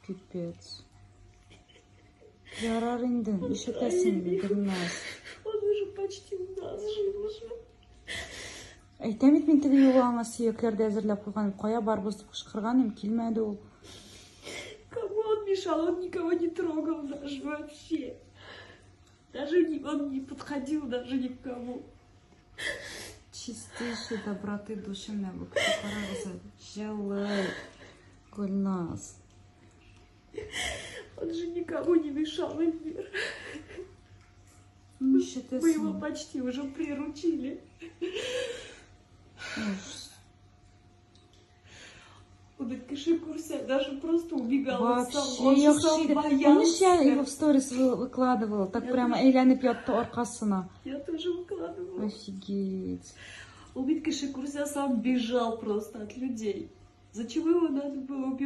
Пипец. Ярар инде, ишетесің бе, Гүлназ? Он уже почти у нас жил уже. Әйтәм бит мен теге юлы аңа сөйәкләрде әзерләп куйган, кая барбыз дип кычкырган идем, килмәде ул. Кому он мешал? Он никого не трогал даже вообще. Он не подходил даже ни к кому. Чистейшей доброты души менә бу кеше, карагыз, җылы Гүлназ. Он же никому не мешал, Эльвир. Мы его Ишетесің. почти уже приручили. Ужас. Он от киши курса даже просто убегал. Вообще Он же сам яхшы иде. Помнишь, боялся. я его в сторис выкладывала, так Я прямо тоже. әйләнеп ятты аркасына. Я тоже выкладывала. Офигеть. Он ведь киши курса сам бежал просто от людей. Зачем его надо было убивать?